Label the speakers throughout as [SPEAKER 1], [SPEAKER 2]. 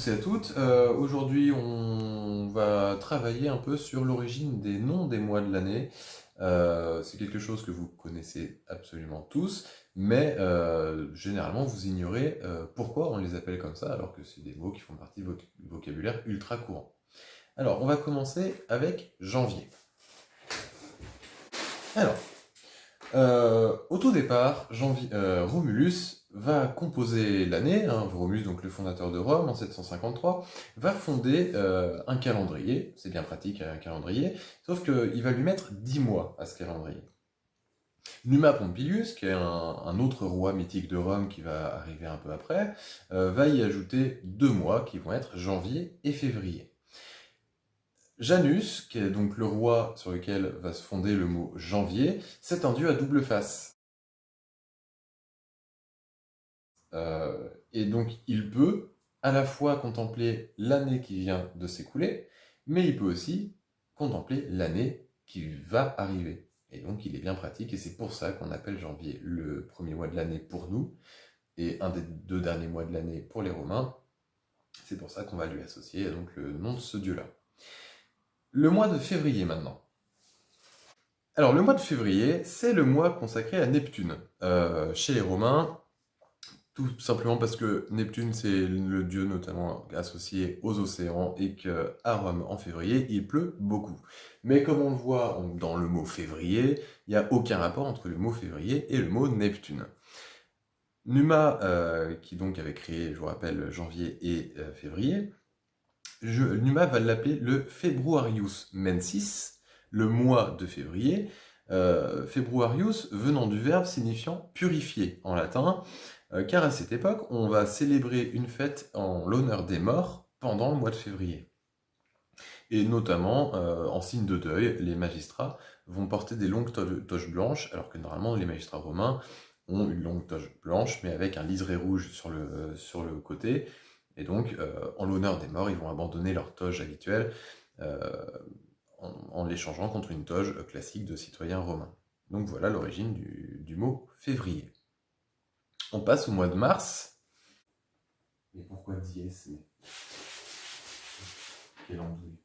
[SPEAKER 1] tous et à toutes. Aujourd'hui, on va travailler un peu sur l'origine des noms des mois de l'année. C'est quelque chose que vous connaissez absolument tous, mais généralement vous ignorez pourquoi on les appelle comme ça, alors que c'est des mots qui font partie de votre vocabulaire ultra courant. Alors, on va commencer avec janvier. Alors, au tout départ, Romulus va composer l'année, hein, Romulus, donc le fondateur de Rome, en 753, va fonder un calendrier, c'est bien pratique un calendrier, sauf qu'il va lui mettre 10 mois à ce calendrier. Numa Pompilius, qui est un autre roi mythique de Rome qui va arriver un peu après, va y ajouter 2 mois qui vont être janvier et février. Janus, qui est donc le roi sur lequel va se fonder le mot janvier, c'est un dieu à double face. Et donc il peut à la fois contempler l'année qui vient de s'écouler, mais il peut aussi contempler l'année qui va arriver. Et donc il est bien pratique, et c'est pour ça qu'on appelle janvier le premier mois de l'année pour nous, et un des 2 derniers mois de l'année pour les Romains. C'est pour ça qu'on va lui associer donc le nom de ce dieu-là. Le mois de février maintenant. Alors le mois de février, c'est le mois consacré à Neptune. Chez les Romains, tout simplement parce que Neptune, c'est le dieu notamment associé aux océans et qu'à Rome, en février, il pleut beaucoup. Mais comme on le voit dans le mot février, il n'y a aucun rapport entre le mot février et le mot Neptune. Numa, qui donc avait créé, je vous rappelle, janvier et février, Numa va l'appeler le Februarius mensis, le mois de février. Februarius venant du verbe signifiant purifier en latin, car à cette époque, on va célébrer une fête en l'honneur des morts pendant le mois de février. Et notamment, en signe de deuil, les magistrats vont porter des longues toges blanches, alors que normalement les magistrats romains ont une longue toge blanche, mais avec un liseré rouge sur le côté. Et donc, en l'honneur des morts, ils vont abandonner leur toge habituelle en l'échangeant contre une toge classique de citoyen romain. Donc voilà l'origine du mot février. On passe au mois de mars. Mais pourquoi dies? Quelle andouille.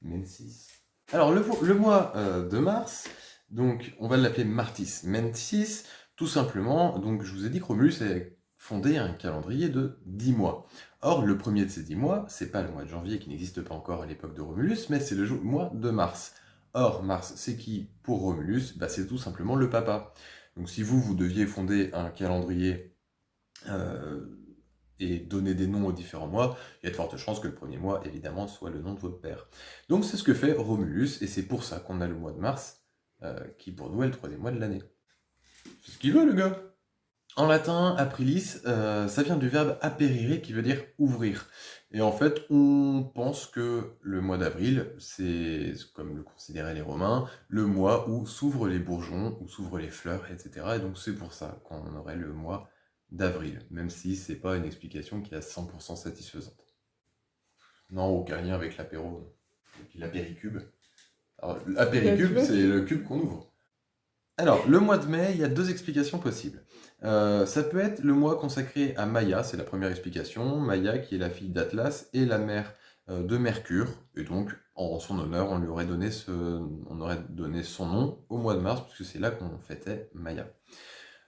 [SPEAKER 1] Mensis. Alors le mois de mars, donc on va l'appeler Martis Mensis, tout simplement. Donc je vous ai dit que Romulus a fondé un calendrier de 10 mois. Or le premier de ces 10 mois, c'est pas le mois de janvier qui n'existe pas encore à l'époque de Romulus, mais c'est le mois de mars. Or Mars, c'est qui pour Romulus? C'est tout simplement le papa. Donc si vous deviez fonder un calendrier et donner des noms aux différents mois, il y a de fortes chances que le premier mois, évidemment, soit le nom de votre père. Donc c'est ce que fait Romulus, et c'est pour ça qu'on a le mois de mars, qui pour nous est le troisième mois de l'année. C'est ce qu'il veut, le gars. En latin, aprilis, ça vient du verbe aperire, qui veut dire ouvrir. Et en fait, on pense que le mois d'avril, c'est, comme le considéraient les Romains, le mois où s'ouvrent les bourgeons, où s'ouvrent les fleurs, etc. Et donc c'est pour ça qu'on aurait le mois d'avril, même si c'est pas une explication qui est à 100% satisfaisante. Non, aucun lien avec l'apéro. Et puis l'apéricube. Alors, l'apéricube, c'est le cube qu'on ouvre. Alors, le mois de mai, il y a 2 explications possibles. Ça peut être le mois consacré à Maia, c'est la première explication. Maia, qui est la fille d'Atlas et la mère de Mercure. Et donc, en son honneur, on aurait donné son nom au mois de mars, puisque c'est là qu'on fêtait Maia.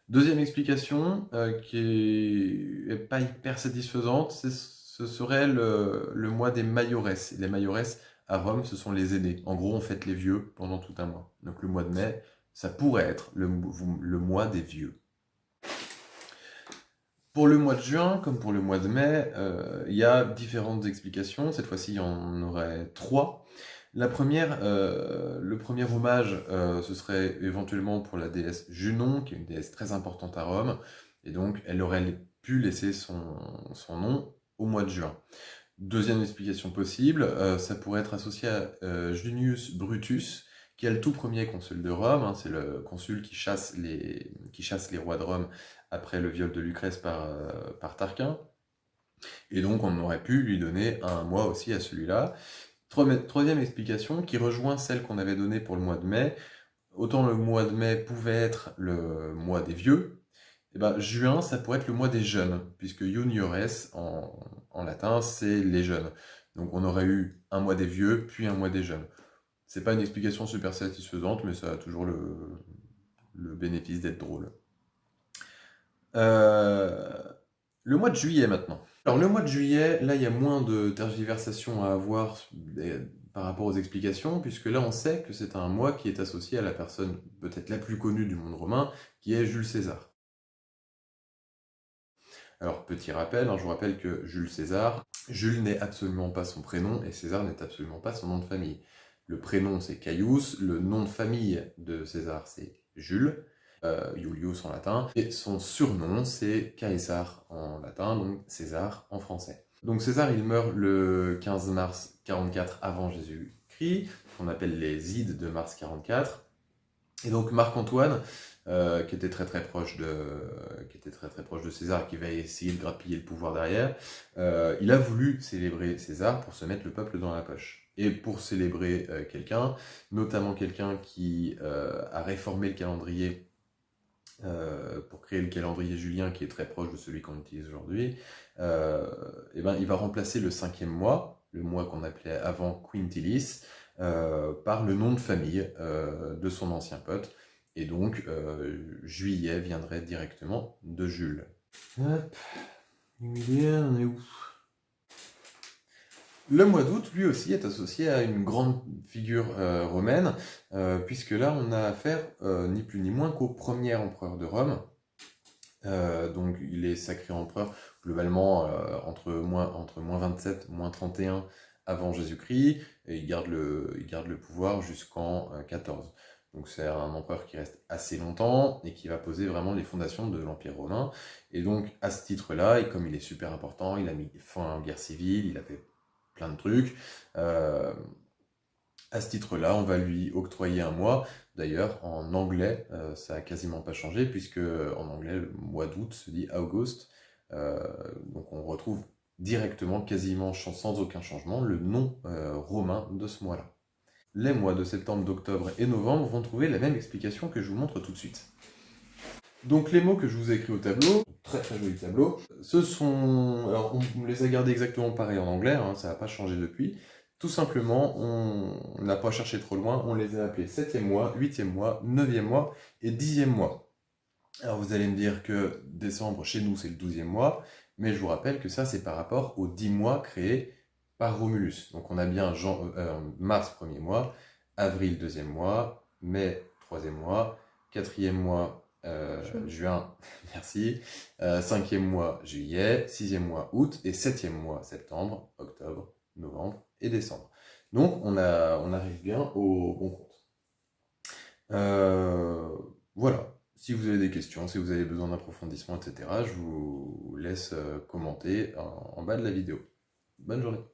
[SPEAKER 1] Deuxième explication, qui est pas hyper satisfaisante, ce serait le mois des Maiores. Les Maiores, à Rome, ce sont les aînés. En gros, on fête les vieux pendant tout un mois. Donc le mois de mai, ça pourrait être le mois des vieux. Pour le mois de juin, comme pour le mois de mai, il y a différentes explications. Cette fois-ci, il y en aurait 3. La première, le premier hommage, ce serait éventuellement pour la déesse Junon, qui est une déesse très importante à Rome, et donc elle aurait pu laisser son nom au mois de juin. Deuxième explication possible, ça pourrait être associé à Junius Brutus, qui est le tout premier consul de Rome, hein, c'est le consul qui chasse les rois de Rome après le viol de Lucrèce par Tarquin. Et donc on aurait pu lui donner un mois aussi à celui-là. Troisième explication, qui rejoint celle qu'on avait donnée pour le mois de mai. Autant le mois de mai pouvait être le mois des vieux, Eh ben, juin, ça pourrait être le mois des jeunes, puisque juniores en latin, c'est les jeunes. Donc on aurait eu un mois des vieux, puis un mois des jeunes. C'est pas une explication super satisfaisante, mais ça a toujours le bénéfice d'être drôle. Euh, le mois de juillet maintenant. Alors le mois de juillet, là il y a moins de tergiversation à avoir par rapport aux explications, puisque là on sait que c'est un mois qui est associé à la personne peut-être la plus connue du monde romain, qui est Jules César. Alors petit rappel, hein, je vous rappelle que Jules César, Jules n'est absolument pas son prénom et César n'est absolument pas son nom de famille. Le prénom c'est Caius, le nom de famille de César c'est Jules, Iulius en latin, et son surnom c'est Caesar en latin, donc César en français. Donc César il meurt le 15 mars 44 avant Jésus-Christ, qu'on appelle les Ides de mars 44. Et donc Marc-Antoine, qui était très proche de César, qui va essayer de grappiller le pouvoir derrière, il a voulu célébrer César pour se mettre le peuple dans la poche. Et pour célébrer quelqu'un, notamment quelqu'un qui a réformé le calendrier pour créer le calendrier julien qui est très proche de celui qu'on utilise aujourd'hui, et ben, il va remplacer le 5e mois, le mois qu'on appelait avant Quintilis, par le nom de famille de son ancien pote. Et donc, juillet viendrait directement de Jules. Hop, juillet, on est où? Le mois d'août, lui aussi, est associé à une grande figure romaine, puisque là, on a affaire ni plus ni moins qu'au premier empereur de Rome. Donc, il est sacré empereur globalement entre moins 27, moins 31 avant Jésus-Christ, et il garde le pouvoir jusqu'en 14. Donc, c'est un empereur qui reste assez longtemps et qui va poser vraiment les fondations de l'Empire romain. Et donc, à ce titre-là, et comme il est super important, il a mis fin aux guerres civiles, il a fait plein de trucs. À ce titre-là, on va lui octroyer un mois. D'ailleurs, en anglais, ça a quasiment pas changé, puisque en anglais, le mois d'août se dit August. Donc on retrouve directement, quasiment sans aucun changement, le nom romain de ce mois-là. Les mois de septembre, d'octobre et novembre vont trouver la même explication que je vous montre tout de suite. Donc les mots que je vous ai écrits au tableau, très joli tableau, ce sont... Alors on les a gardés exactement pareil en anglais, hein, ça n'a pas changé depuis. Tout simplement, on n'a pas cherché trop loin, on les a appelés 7e mois, 8e mois, 9e mois et 10e mois. Alors vous allez me dire que décembre, chez nous, c'est le 12e mois, mais je vous rappelle que ça, c'est par rapport aux 10 mois créés par Romulus. Donc on a bien mars, 1er mois, avril, 2e mois, mai, 3e mois, 4e mois, juin, merci, 5e mois, juillet, 6e mois, août, et 7e mois, septembre, octobre, novembre et décembre. Donc on arrive bien au bon compte. Voilà. Si vous avez des questions, si vous avez besoin d'approfondissement, etc., je vous laisse commenter en bas de la vidéo. Bonne journée.